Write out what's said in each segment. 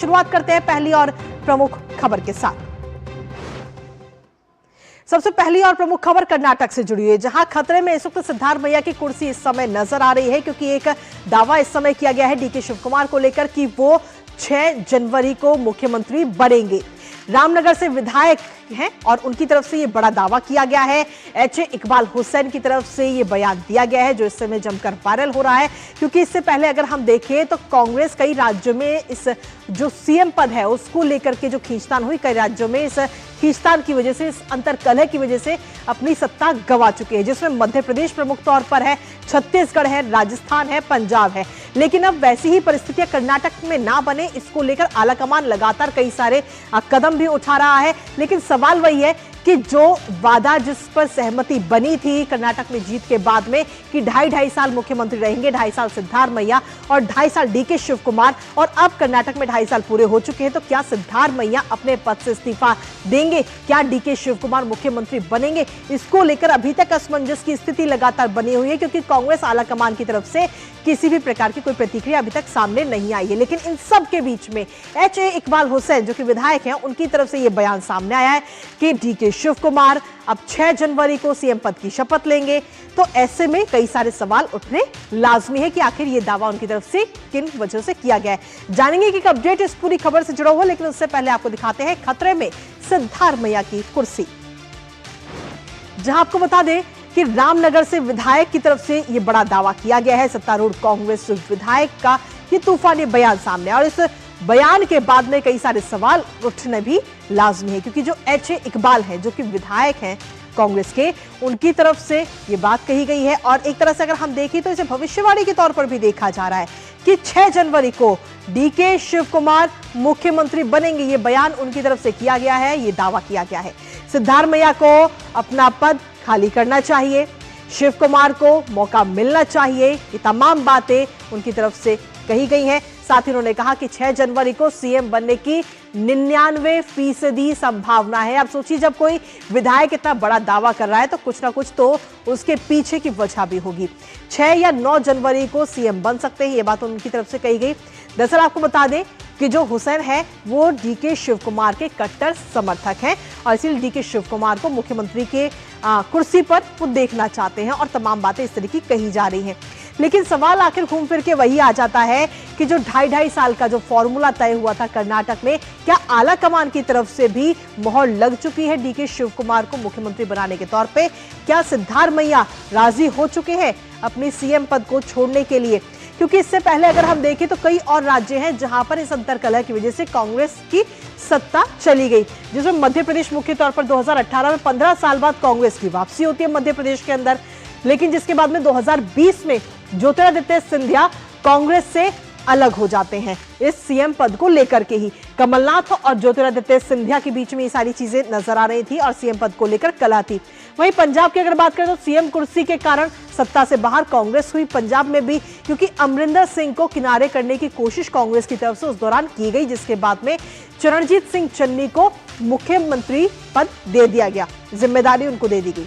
शुरुआत करते हैं पहली और प्रमुख खबर के साथ। सबसे पहली और प्रमुख खबर कर्नाटक से जुड़ी हुई है, जहां खतरे में इस वक्त सिद्धार्थ मैया की कुर्सी इस समय नजर आ रही है, क्योंकि एक दावा इस समय किया गया है डीके शिवकुमार को लेकर कि वो 6 जनवरी को मुख्यमंत्री बनेंगे। रामनगर से विधायक हैं और उनकी तरफ से ये बड़ा दावा किया गया है। एचए इकबाल हुसैन की तरफ से ये बयान दिया गया है, जो इस समय जमकर वायरल हो रहा है, क्योंकि इससे पहले अगर हम देखें तो कांग्रेस कई राज्यों में इस जो सीएम पद है उसको लेकर के जो खींचतान हुई, कई राज्यों में इस खींचतान की वजह से, इस अंतरकलह की वजह से अपनी सत्ता गंवा चुके हैं, जिसमें मध्य प्रदेश प्रमुख तौर पर है, छत्तीसगढ़ है, राजस्थान है, पंजाब है। लेकिन अब वैसी ही परिस्थितियां कर्नाटक में ना बने, इसको लेकर आलाकमान लगातार कई सारे कदम भी उठा रहा है। लेकिन सवाल वही है कि जो वादा, जिस पर सहमति बनी थी कर्नाटक में जीत के बाद में कि 2.5 साल मुख्यमंत्री रहेंगे, 2.5 साल सिद्धार्थ मैया और 2.5 साल डीके शिवकुमार, और अब कर्नाटक में 2.5 साल पूरे हो चुके हैं, तो क्या सिद्धार्थ मैया अपने पद से इस्तीफा देंगे? क्या डीके शिवकुमार मुख्यमंत्री बनेंगे? इसको लेकर अभी तक असमंजस की स्थिति लगातार बनी हुई है, क्योंकि कांग्रेस आलाकमान की तरफ से किसी भी प्रकार की कोई प्रतिक्रिया अभी तक सामने नहीं आई है। लेकिन इन सब के बीच में एचए इकबाल हुसैन, जो कि विधायक हैं, उनकी तरफ से यह बयान सामने आया है कि डीके शिवकुमार अब 6 जनवरी को सीएम पद की शपथ लेंगे। तो ऐसे में कई सारे सवाल उठने लाजमी है कि आखिर ये दावा उनकी तरफ से किन वजह से किया गया है। जानेंगे कि अपडेट इस पूरी खबर से जुड़ा हुआ, लेकिन उससे पहले आपको दिखाते हैं खतरे में सिद्धार्थ मैया की कुर्सी, जहां आपको बता दें कि रामनगर से विधायक की तरफ से यह बड़ा दावा किया गया है। सत्तारूढ़ कांग्रेस विधायक का ये तूफानी बयान सामने, और इस बयान के बाद में कई सारे सवाल उठने भी लाजमी है, क्योंकि जो एचए इकबाल हैं, जो कि विधायक हैं कांग्रेस के, उनकी तरफ से ये बात कही गई है। और एक तरह से अगर हम देखें तो इसे भविष्यवाणी के तौर पर भी देखा जा रहा है कि 6 जनवरी को डीके शिवकुमार मुख्यमंत्री बनेंगे। ये बयान उनकी तरफ से किया गया है, ये दावा किया गया है। सिद्धार्थ मैया को अपना पद खाली करना चाहिए, शिवकुमार को मौका मिलना चाहिए, ये तमाम बातें उनकी तरफ से कही गई हैं। साथ ही उन्होंने कहा कि 6 जनवरी को सीएम बनने की 99% संभावना है। अब सोचिए, जब कोई विधायक इतना बड़ा दावा कर रहा है तो कुछ ना कुछ तो उसके पीछे की वजह भी होगी। 6 या 9 जनवरी को सीएम बन सकते हैं, ये बात उनकी तरफ से कही गई। दरअसल आपको बता दें कि जो हुसैन है वो डीके शिवकुमार के कट्टर समर्थक हैं, और इसीलिए डीके शिवकुमार को मुख्यमंत्री के कुर्सी पर वो देखना चाहते हैं, और तमाम बातें इस तरह की कही जा रही हैं। लेकिन सवाल आखिर घूम फिर के वही आ जाता है कि जो 2.5 साल का जो फॉर्मूला तय हुआ था कर्नाटक में, क्या आला कमान की तरफ से भी मोहर लग चुकी है डीके शिवकुमार को मुख्यमंत्री बनाने के तौर पे? क्या सिद्धार्थ मैया राजी हो चुके हैं अपनी सीएम पद को छोड़ने के लिए? क्योंकि इससे पहले अगर हम देखें तो कई और राज्य हैं जहां पर इस अंतरकलह की वजह से कांग्रेस की सत्ता चली गई, जिसमें मध्य प्रदेश मुख्य तौर पर 2018 में 15 साल बाद कांग्रेस की वापसी होती है मध्य प्रदेश के अंदर। लेकिन जिसके बाद में 2020 में ज्योतिरादित्य सिंधिया कांग्रेस से अलग हो जाते हैं इस सीएम पद को लेकर के ही। कमलनाथ और ज्योतिरादित्य सिंधिया के बीच में ये सारी चीजें नजर आ रही थी और सीएम पद को लेकर कलह थी। वहीं पंजाब की अगर बात करें तो सीएम कुर्सी के कारण सत्ता से बाहर कांग्रेस हुई पंजाब में भी, क्योंकि अमरिंदर सिंह को किनारे करने की कोशिश कांग्रेस की तरफ से उस दौरान की गई, जिसके बाद में चरणजीत सिंह चन्नी को मुख्यमंत्री पद दे दिया गया, जिम्मेदारी उनको दे दी गई।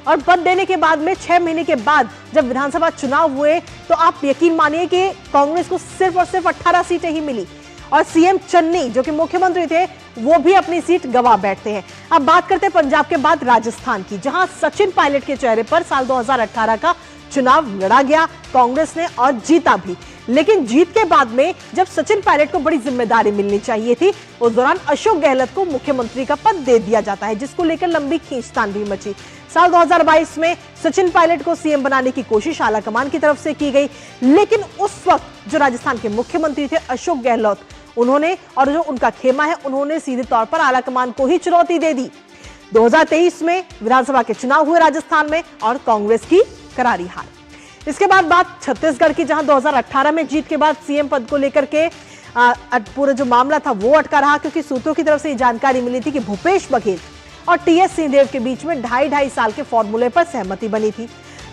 और पद देने के बाद में 6 महीने के बाद जब विधानसभा चुनाव हुए तो आप यकीन मानिए कि कांग्रेस को सिर्फ और सिर्फ 18 सीटें ही मिली, और सीएम चन्नी जो कि मुख्यमंत्री थे वो भी अपनी सीट गंवा बैठते हैं। अब बात करते हैं पंजाब के बाद राजस्थान की, जहां सचिन पायलट के चेहरे पर साल 2018 का चुनाव लड़ा गया कांग्रेस ने और जीता भी। लेकिन जीत के बाद में जब सचिन पायलट को बड़ी जिम्मेदारी मिलनी चाहिए थी, उस दौरान अशोक गहलोत को मुख्यमंत्री का पद दे दिया जाता है, जिसको लेकर लंबी खींचतान भी मची। साल 2022 में सचिन पायलट को सीएम बनाने की कोशिश आलाकमान की तरफ से की गई, लेकिन उस वक्त जो राजस्थान के मुख्यमंत्री थे अशोक गहलोत, उन्होंने, और जो उनका खेमा है, उन्होंने सीधे तौर पर आलाकमान को ही चुनौती दे दी। 2023 में विधानसभा के चुनाव हुए राजस्थान में और कांग्रेस की करारी हार। इसके बाद बात छत्तीसगढ़ की, जहां 2018 में जीत के बाद सीएम पद को लेकर के पूरा जो मामला था वो अटका रहा, क्योंकि सूत्रों की तरफ से जानकारी मिली थी कि भूपेश बघेल और टीएस सिंहदेव के बीच में 2.5 साल के फॉर्मूले पर सहमति बनी थी।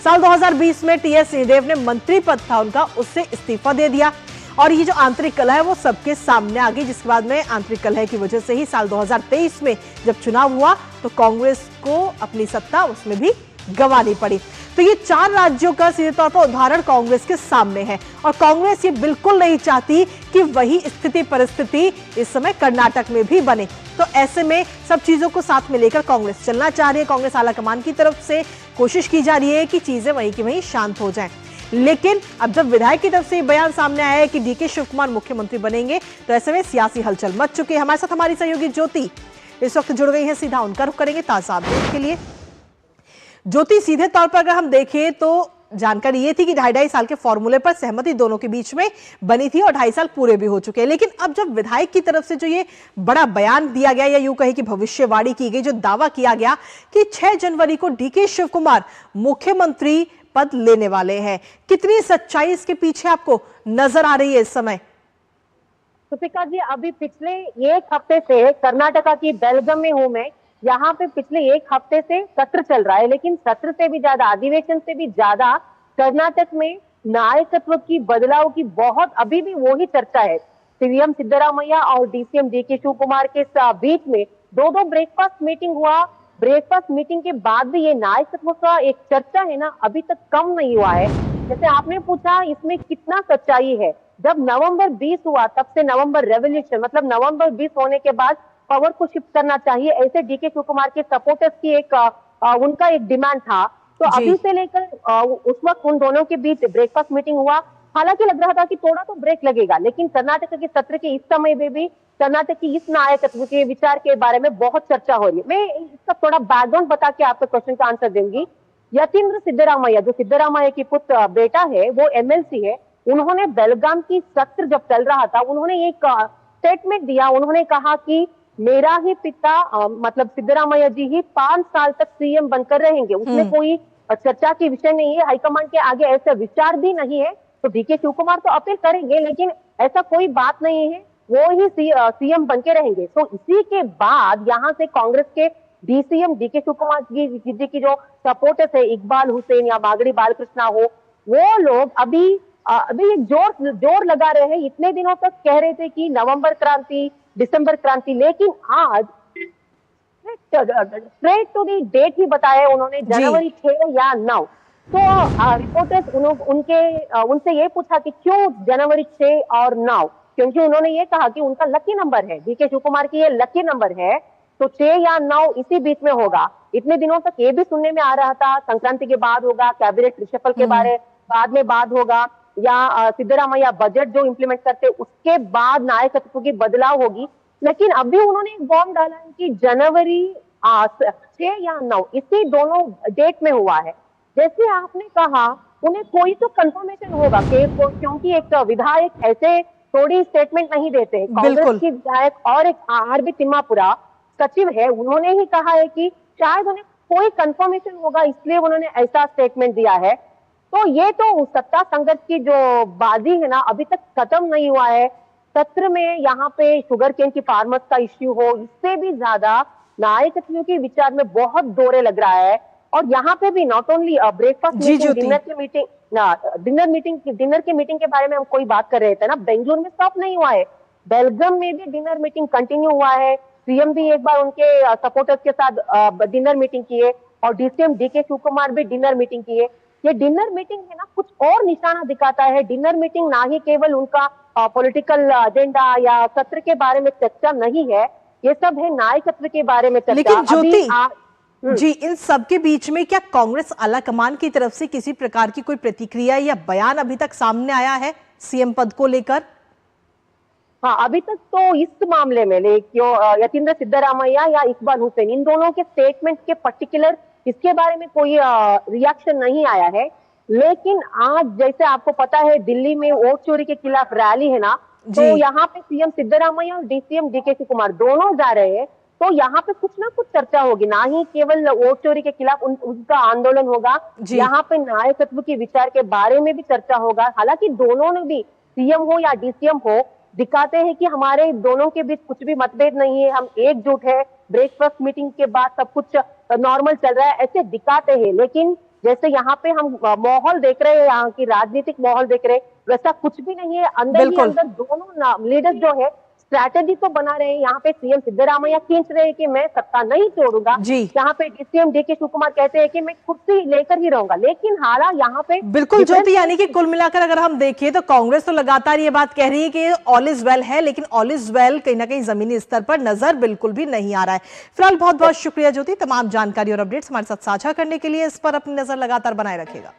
साल 2020 में टीएस सिंहदेव ने मंत्री पद था उनका, उससे इस्तीफा दे दिया, और ये जो आंतरिक कलह है वो सबके सामने आ गई, जिसके बाद में आंतरिक कलह की वजह से ही साल 2023 में जब चुनाव हुआ तो कांग्रेस को अपनी सत्ता उसमें भी गंवानी पड़ी। तो ये 4 राज्यों का सीधे तौर पर उदाहरण कांग्रेस के सामने है और कांग्रेस ये बिल्कुल नहीं चाहती कि वही स्थिति परिस्थिति इस समय कर्नाटक में भी बने। तो ऐसे में सब चीजों को साथ में लेकर कांग्रेस चलना चाह रही है। कांग्रेस आलाकमान की तरफ से कोशिश की जा रही है कि चीजें वहीं की वहीं शांत हो जाएं। लेकिन अब जब विधायक की तरफ से बयान सामने आया है कि डीके शिव कुमार मुख्यमंत्री बनेंगे, तो ऐसे में सियासी हलचल मच चुकी है। हमारे साथ हमारी सहयोगी ज्योति इस वक्त जुड़ गई है, सीधा उनका रुख करेंगे ताजा अपडेट के लिए। ज्योति, सीधे तौर पर अगर हम देखें तो जानकारी ये थी कि 2.5 साल के फॉर्मूले पर सहमति दोनों के बीच में बनी थी और 2.5 साल पूरे भी हो चुके हैं। लेकिन अब जब विधायक की तरफ से जो ये बड़ा बयान दिया गया या यूं कहे कि भविष्यवाणी की गई, जो दावा किया गया कि 6 जनवरी को डीके शिव कुमार मुख्यमंत्री पद लेने वाले हैं, कितनी सच्चाई इसके पीछे आपको नजर आ रही है इस समय? सुपिका जी, अभी पिछले 1 हफ्ते से कर्नाटका की बेलगम में हूं मैं। यहाँ पे पिछले 1 हफ्ते से सत्र चल रहा है, लेकिन सत्र से भी ज्यादा, अधिवेशन से भी ज्यादा कर्नाटक में नायकत्व की बदलाव की बहुत अभी भी वो ही चर्चा है। सीएम सिद्धरामैया और डीसीएम डीके शिव कुमार के बीच में 2 ब्रेकफास्ट मीटिंग हुआ। ब्रेकफास्ट मीटिंग के बाद भी ये नायकत्व का एक चर्चा है ना, अभी तक कम नहीं हुआ है। जैसे आपने पूछा इसमें कितना सच्चाई है, जब नवंबर 20 हुआ तब से नवंबर रेवोल्यूशन, मतलब नवंबर 20 होने के बाद पावर को शिफ्ट करना चाहिए, ऐसे डीके शिव कुमार के सपोर्टर्स की उनका एक डिमांड था। तो अभी से लेकर उस वक्त उन दोनों के बीच ब्रेकफास्ट मीटिंग हुआ। हालांकि लग रहा था कि थोड़ा तो ब्रेक लगेगा, लेकिन कर्नाटक के सत्र के इस समय में भी कर्नाटक की इस नायकत्व के विचार के बारे में बहुत चर्चा हो रही है। मैं इसका थोड़ा बैकग्राउंड बता के आपके क्वेश्चन का आंसर दूंगी। यतींद्र सिद्धरामैया, जो सिद्धरामैया की पुत्र बेटा है, वो एमएलसी है। उन्होंने बेलगाम की सत्र जब चल रहा था, उन्होंने एक स्टेटमेंट दिया। उन्होंने कहा कि मेरा ही पिता मतलब सिद्धरामैया जी ही 5 साल तक सीएम बनकर रहेंगे। उसमें कोई चर्चा की विषय नहीं है, हाईकमान के आगे ऐसा विचार भी नहीं है। तो डीके शिव कुमार तो अपील करेंगे, लेकिन ऐसा कोई बात नहीं है, वो ही सीएम बनके रहेंगे। तो इसी के बाद यहाँ से कांग्रेस के डीसीएम डीके शिव कुमार जी की जो सपोर्टर्स है, इकबाल हुसैन या मागड़ी बालकृष्णा हो, वो लोग अभी एक जोर लगा रहे हैं। इतने दिनों तक कह रहे थे कि नवंबर क्रांति, दिसंबर क्रांति, लेकिन आज स्ट्रेट टू दी डेट ही बताया उन्होंने, जनवरी 6 या 9। तो रिपोर्टर्स उनसे ये पूछा कि क्यों जनवरी 6 और 9, क्योंकि उन्होंने ये कहा कि उनका लकी नंबर है, डीके शिव कुमार की ये लकी नंबर है, तो 6 या 9 इसी बीच में होगा। इतने दिनों तक ये भी सुनने में आ रहा था संक्रांति के बाद होगा, कैबिनेट रिशफल के बारे बाद में बात होगा, या सिद्धरामैया बजट जो इंप्लीमेंट करते उसके बाद नायकत्व की बदलाव होगी। लेकिन अभी उन्होंने एक बॉम्ब डाला है कि जनवरी 6 या 9 इसी दोनों डेट में हुआ है। जैसे आपने कहा, उन्हें कोई तो कंफर्मेशन होगा क्योंकि एक विधायक ऐसे थोड़ी स्टेटमेंट नहीं देते हैं। कांग्रेस की विधायक और एक आरबी तिम्मापुरा सचिव है, उन्होंने ही कहा है कि शायद उन्हें कोई कंफर्मेशन होगा, इसलिए उन्होंने ऐसा स्टेटमेंट दिया है। तो ये तो सत्ता संघर्ष की जो बाजी है ना, अभी तक खत्म नहीं हुआ है। सत्र में यहाँ पे शुगर केन की फार्मर्स का इश्यू हो, इससे भी ज्यादा नायकत्व के विचार में बहुत दौरे लग रहा है। और यहाँ पे भी not only breakfast meeting, dinner की मीटिंग के बारे में हम कोई बात कर रहे थे ना, बेंगलुरु में स्टॉप नहीं हुआ है, बेलगम में भी डिनर मीटिंग कंटिन्यू हुआ है। सीएम भी एक बार उनके सपोर्टर्स के साथ डिनर मीटिंग किए और डीसीएम डीके शिव कुमार भी डिनर मीटिंग किए। ये डिनर मीटिंग है ना, कुछ और निशाना दिखाता है। डिनर मीटिंग ना ही केवल उनका पॉलिटिकल एजेंडा या सत्र के बारे में चर्चा नहीं है, ये सब है नायकत्व के बारे में चर्चा। लेकिन ज्योति जी, इन सब के बीच में क्या कांग्रेस आलाकमान की तरफ से किसी प्रकार की कोई प्रतिक्रिया या बयान अभी तक सामने आया है सीएम पद को लेकर? हाँ, अभी तक तो इस मामले में यतींद्र सिद्धरामैया या इकबाल हुसैन, इन दोनों के स्टेटमेंट के पर्टिकुलर इसके बारे में कोई रिएक्शन नहीं आया है। लेकिन आज जैसे आपको पता है, दिल्ली में वोट चोरी के खिलाफ रैली है ना, तो यहाँ पे सीएम सिद्धरामैया और डीसीएम डीके शिव कुमार दोनों जा रहे हैं। तो यहाँ पे कुछ ना कुछ चर्चा होगी, ना ही केवल वोट चोरी के खिलाफ उनका आंदोलन होगा, यहाँ पे नायकत्व के विचार के बारे में भी चर्चा होगा। हालांकि दोनों ने भी, सीएम हो या डीसीएम हो, दिखाते हैं कि हमारे दोनों के बीच कुछ भी मतभेद नहीं है, हम एकजुट है, ब्रेकफास्ट मीटिंग के बाद सब कुछ नॉर्मल चल रहा है, ऐसे दिखाते हैं। लेकिन जैसे यहाँ पे हम माहौल देख रहे हैं, यहाँ की राजनीतिक माहौल देख रहे हैं, वैसा कुछ भी नहीं है। अंदर ही अंदर दोनों लीडर्स जो है स्ट्रैटेजी तो बना रहे हैं। यहाँ पे सीएम सिद्धरामैया खींच रहे हैं कि मैं सत्ता नहीं छोड़ूंगा। जी। यहाँ पे डीसीएम डीके शिव कुमार कहते हैं कि मैं कुर्सी लेकर ही रहूंगा। लेकिन हालां यहाँ पे बिल्कुल ज्योति, यानी कि कुल मिलाकर अगर हम देखें तो कांग्रेस तो लगातार ये बात कह रही है कि ऑल इज वेल है, लेकिन ऑल इज वेल कहीं ना कहीं जमीनी स्तर पर नजर बिल्कुल भी नहीं आ रहा है। फिलहाल बहुत बहुत शुक्रिया ज्योति, तमाम जानकारी और अपडेट्स हमारे साथ साझा करने के लिए। इस पर अपनी नजर लगातार बनाए रखेगा।